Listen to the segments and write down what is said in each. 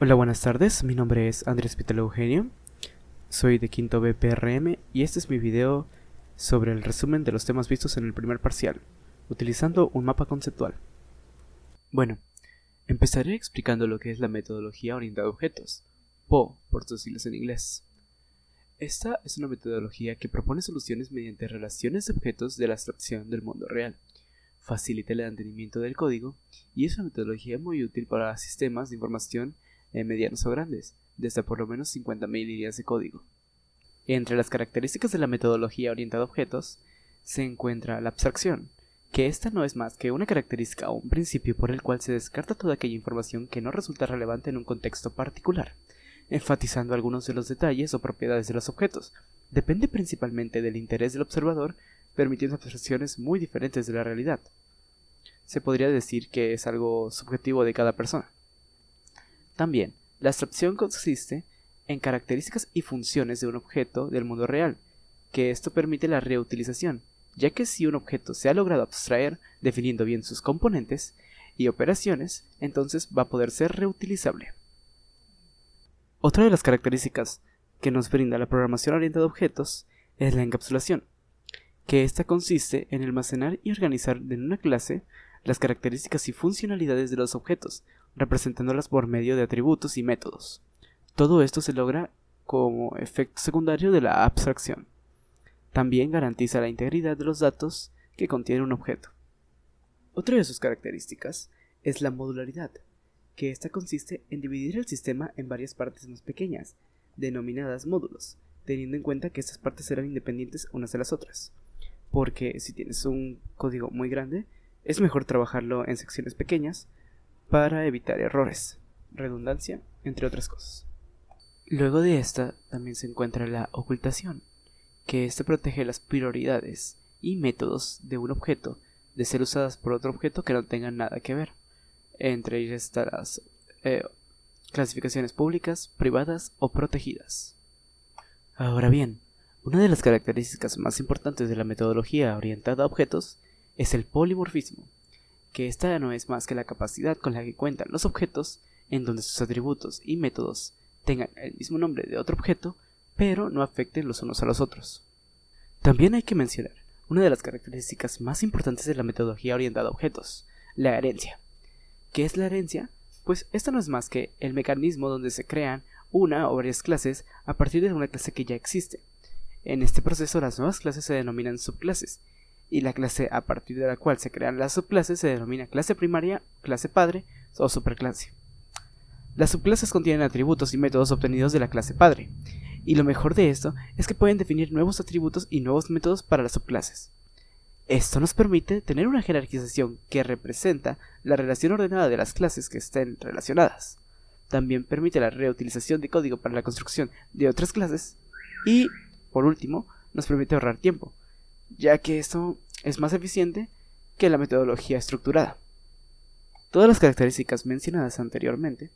Hola, buenas tardes, mi nombre es Andrés Pitalo Eugenio, soy de quinto BPRM y este es mi video sobre el resumen de los temas vistos en el primer parcial, utilizando un mapa conceptual. Bueno, empezaré explicando lo que es la metodología orientada a objetos, PO por sus siglas en inglés. Esta es una metodología que propone soluciones mediante relaciones de objetos de la abstracción del mundo real, facilita el entendimiento del código y es una metodología muy útil para sistemas de información medianos o grandes, de hasta por lo menos 50.000 líneas de código. Entre las características de la metodología orientada a objetos se encuentra la abstracción, que esta no es más que una característica o un principio por el cual se descarta toda aquella información que no resulta relevante en un contexto particular, enfatizando algunos de los detalles o propiedades de los objetos. Depende principalmente del interés del observador, permitiendo abstracciones muy diferentes de la realidad. Se podría decir que es algo subjetivo de cada persona. También, la abstracción consiste en características y funciones de un objeto del mundo real, que esto permite la reutilización, ya que si un objeto se ha logrado abstraer definiendo bien sus componentes y operaciones, entonces va a poder ser reutilizable. Otra de las características que nos brinda la programación orientada a objetos es la encapsulación, que esta consiste en almacenar y organizar en una clase las características y funcionalidades de los objetos, representándolas por medio de atributos y métodos. Todo esto se logra como efecto secundario de la abstracción. También garantiza la integridad de los datos que contiene un objeto. Otra de sus características es la modularidad, que esta consiste en dividir el sistema en varias partes más pequeñas, denominadas módulos, teniendo en cuenta que estas partes serán independientes unas de las otras, porque si tienes un código muy grande, es mejor trabajarlo en secciones pequeñas para evitar errores, redundancia, entre otras cosas. Luego de esta también se encuentra la ocultación, que esta protege las prioridades y métodos de un objeto de ser usadas por otro objeto que no tengan nada que ver. Entre ellas están las clasificaciones públicas, privadas o protegidas. Ahora bien, una de las características más importantes de la metodología orientada a objetos es el polimorfismo, que esta no es más que la capacidad con la que cuentan los objetos en donde sus atributos y métodos tengan el mismo nombre de otro objeto, pero no afecten los unos a los otros. También hay que mencionar una de las características más importantes de la metodología orientada a objetos, la herencia. ¿Qué es la herencia? Pues esta no es más que el mecanismo donde se crean una o varias clases a partir de una clase que ya existe. En este proceso las nuevas clases se denominan subclases, y la clase a partir de la cual se crean las subclases se denomina clase primaria, clase padre o superclase. Las subclases contienen atributos y métodos obtenidos de la clase padre, y lo mejor de esto es que pueden definir nuevos atributos y nuevos métodos para las subclases. Esto nos permite tener una jerarquización que representa la relación ordenada de las clases que estén relacionadas. También permite la reutilización de código para la construcción de otras clases y, por último, nos permite ahorrar tiempo, ya que esto es más eficiente que la metodología estructurada. Todas las características mencionadas anteriormente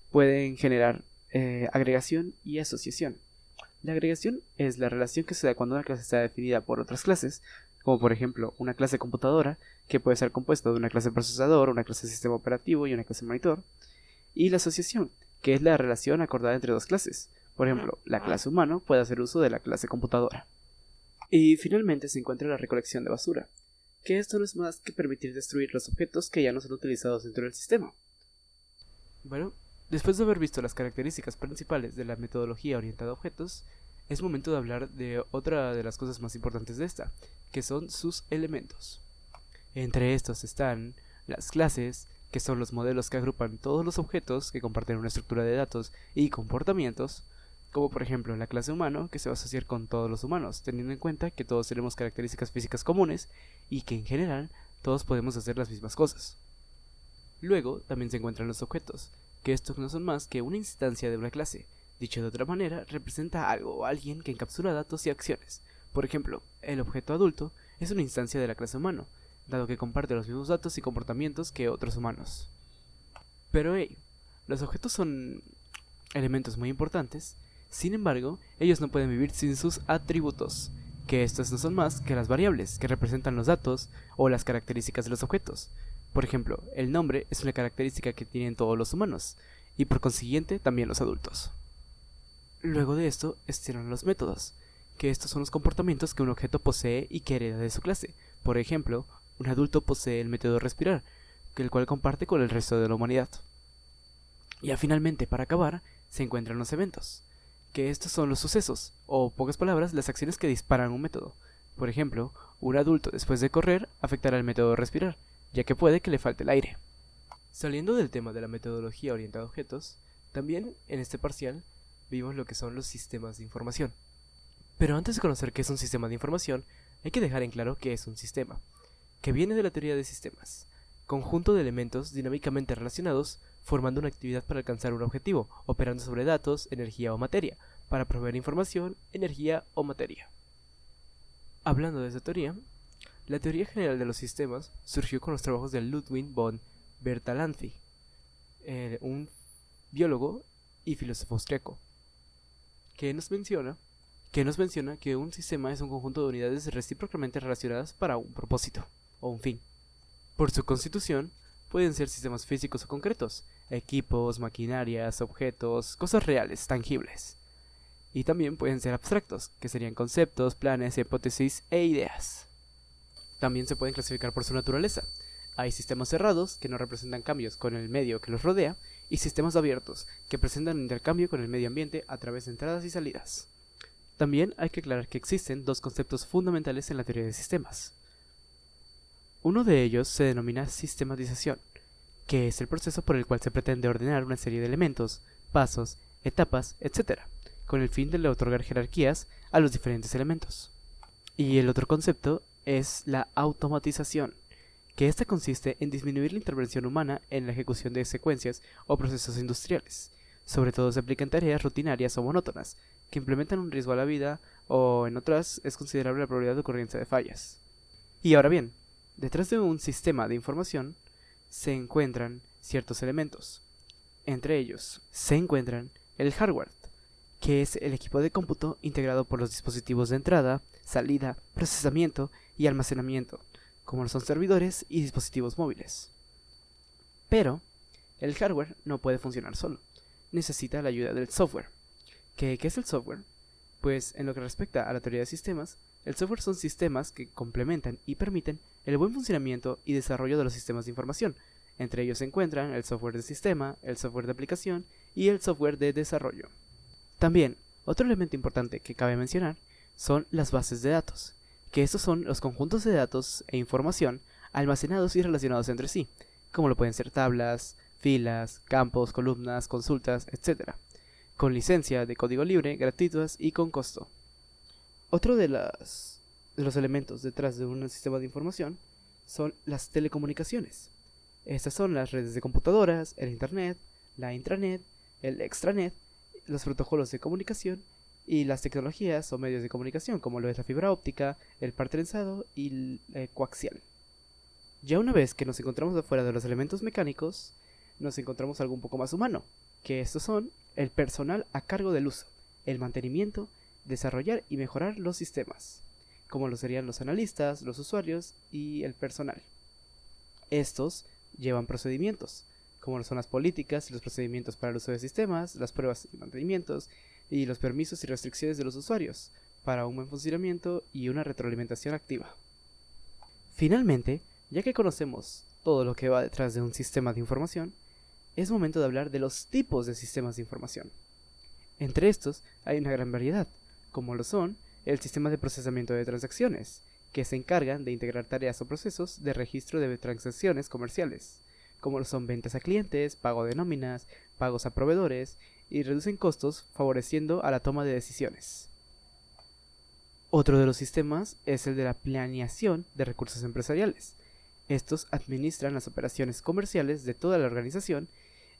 pueden generar agregación y asociación. La agregación es la relación que se da cuando una clase está definida por otras clases, como por ejemplo una clase computadora, que puede ser compuesta de una clase procesador, una clase sistema operativo y una clase monitor, y la asociación, que es la relación acordada entre dos clases. Por ejemplo, la clase humano puede hacer uso de la clase computadora. Y finalmente se encuentra la recolección de basura, que esto no es más que permitir destruir los objetos que ya no son utilizados dentro del sistema. Bueno, después de haber visto las características principales de la metodología orientada a objetos, es momento de hablar de otra de las cosas más importantes de esta, que son sus elementos. Entre estos están las clases, que son los modelos que agrupan todos los objetos que comparten una estructura de datos y comportamientos, como por ejemplo la clase humano, que se va a asociar con todos los humanos, teniendo en cuenta que todos tenemos características físicas comunes y que en general todos podemos hacer las mismas cosas. Luego también se encuentran los objetos, que estos no son más que una instancia de una clase. Dicho de otra manera, representa algo o alguien que encapsula datos y acciones. Por ejemplo, el objeto adulto es una instancia de la clase humano, dado que comparte los mismos datos y comportamientos que otros humanos. Pero los objetos son elementos muy importantes. Sin embargo, ellos no pueden vivir sin sus atributos, que estos no son más que las variables que representan los datos o las características de los objetos. Por ejemplo, el nombre es una característica que tienen todos los humanos, y por consiguiente también los adultos. Luego de esto están los métodos, que estos son los comportamientos que un objeto posee y que hereda de su clase. Por ejemplo, un adulto posee el método respirar, el cual comparte con el resto de la humanidad. Y finalmente, para acabar, se encuentran los eventos, que estos son los sucesos, o pocas palabras, las acciones que disparan un método. Por ejemplo, un adulto después de correr afectará el método respirar, ya que puede que le falte el aire. Saliendo del tema de la metodología orientada a objetos, también en este parcial vimos lo que son los sistemas de información. Pero antes de conocer qué es un sistema de información, hay que dejar en claro qué es un sistema, que viene de la teoría de sistemas, conjunto de elementos dinámicamente relacionados formando una actividad para alcanzar un objetivo, operando sobre datos, energía o materia, para proveer información, energía o materia. Hablando de esa teoría, la teoría general de los sistemas surgió con los trabajos de Ludwig von Bertalanffy, un biólogo y filósofo austriaco, que nos menciona que un sistema es un conjunto de unidades recíprocamente relacionadas para un propósito o un fin. Por su constitución, pueden ser sistemas físicos o concretos, equipos, maquinarias, objetos, cosas reales, tangibles. Y también pueden ser abstractos, que serían conceptos, planes, hipótesis e ideas. También se pueden clasificar por su naturaleza. Hay sistemas cerrados, que no representan cambios con el medio que los rodea, y sistemas abiertos, que presentan un intercambio con el medio ambiente a través de entradas y salidas. También hay que aclarar que existen dos conceptos fundamentales en la teoría de sistemas. Uno de ellos se denomina sistematización, que es el proceso por el cual se pretende ordenar una serie de elementos, pasos, etapas, etc., con el fin de otorgar jerarquías a los diferentes elementos. Y el otro concepto es la automatización, que ésta consiste en disminuir la intervención humana en la ejecución de secuencias o procesos industriales. Sobre todo se aplica en tareas rutinarias o monótonas, que implementan un riesgo a la vida, o en otras es considerable la probabilidad de ocurrencia de fallas. Y ahora bien, detrás de un sistema de información se encuentran ciertos elementos. Entre ellos se encuentran el hardware, que es el equipo de cómputo integrado por los dispositivos de entrada, salida, procesamiento y almacenamiento, como son servidores y dispositivos móviles. Pero el hardware no puede funcionar solo, necesita la ayuda del software. ¿Qué es el software? Pues en lo que respecta a la teoría de sistemas, el software son sistemas que complementan y permiten el buen funcionamiento y desarrollo de los sistemas de información. Entre ellos se encuentran el software de sistema, el software de aplicación y el software de desarrollo. También, otro elemento importante que cabe mencionar son las bases de datos, que estos son los conjuntos de datos e información almacenados y relacionados entre sí, como lo pueden ser tablas, filas, campos, columnas, consultas, etc., con licencia de código libre, gratuitas y con costo. Otro de los elementos detrás de un sistema de información son las telecomunicaciones. Estas son las redes de computadoras, el internet, la intranet, el extranet, los protocolos de comunicación y las tecnologías o medios de comunicación como lo es la fibra óptica, el par trenzado y el coaxial. Ya una vez que nos encontramos afuera de los elementos mecánicos, nos encontramos algo un poco más humano, que estos son el personal a cargo del uso, el mantenimiento, desarrollar y mejorar los sistemas, como lo serían los analistas, los usuarios y el personal. Estos llevan procedimientos, como lo son las políticas y los procedimientos para el uso de sistemas, las pruebas y mantenimientos, y los permisos y restricciones de los usuarios, para un buen funcionamiento y una retroalimentación activa. Finalmente, ya que conocemos todo lo que va detrás de un sistema de información, es momento de hablar de los tipos de sistemas de información. Entre estos hay una gran variedad, como lo son el sistema de procesamiento de transacciones, que se encargan de integrar tareas o procesos de registro de transacciones comerciales, como lo son ventas a clientes, pago de nóminas, pagos a proveedores, y reducen costos favoreciendo a la toma de decisiones. Otro de los sistemas es el de la planeación de recursos empresariales. Estos administran las operaciones comerciales de toda la organización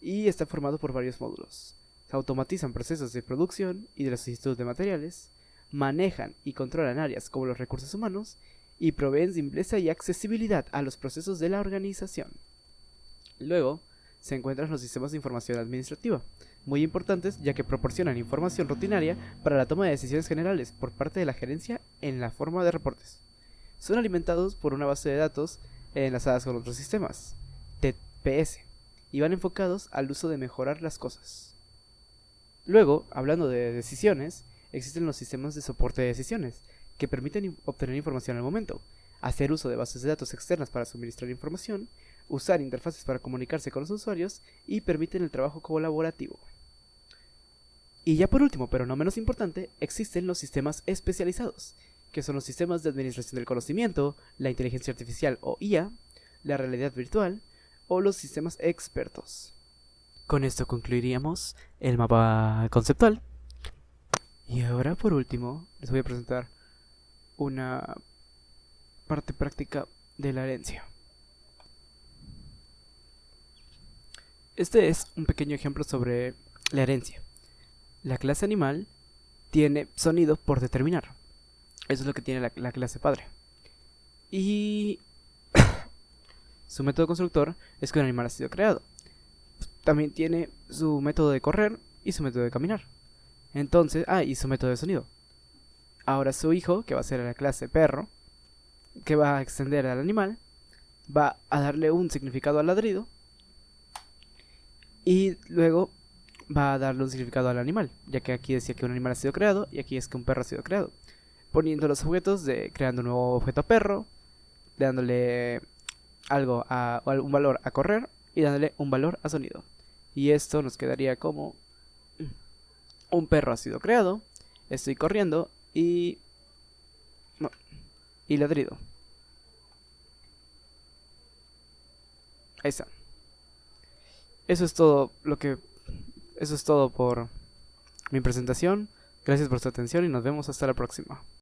y está formado por varios módulos. Se automatizan procesos de producción y de los sustitutos de materiales, manejan y controlan áreas como los recursos humanos y proveen simpleza y accesibilidad a los procesos de la organización. Luego, se encuentran los sistemas de información administrativa, muy importantes ya que proporcionan información rutinaria para la toma de decisiones generales por parte de la gerencia en la forma de reportes. Son alimentados por una base de datos enlazadas con otros sistemas, TPS, y van enfocados al uso de mejorar las cosas. Luego, hablando de decisiones, existen los sistemas de soporte de decisiones, que permiten obtener información al momento, hacer uso de bases de datos externas para suministrar información, usar interfaces para comunicarse con los usuarios y permiten el trabajo colaborativo. Y ya por último, pero no menos importante, existen los sistemas especializados, que son los sistemas de administración del conocimiento, la inteligencia artificial o IA, la realidad virtual o los sistemas expertos. Con esto concluiríamos el mapa conceptual. Y ahora por último les voy a presentar una parte práctica de la herencia. Este es un pequeño ejemplo sobre la herencia. La clase animal tiene sonido por determinar. Eso es lo que tiene la clase padre. Y su método constructor es que un animal ha sido creado. También tiene su método de correr y su método de caminar. Entonces, y su método de sonido. Ahora su hijo, que va a ser la clase perro, que va a extender al animal, va a darle un significado al ladrido y luego va a darle un significado al animal, ya que aquí decía que un animal ha sido creado y aquí es que un perro ha sido creado, poniendo los objetos creando un nuevo objeto a perro, dándole un valor a correr y dándole un valor a sonido. Y esto nos quedaría como un perro ha sido creado, estoy corriendo y ladrido. Ahí está. Eso es todo por mi presentación. Gracias por su atención y nos vemos hasta la próxima.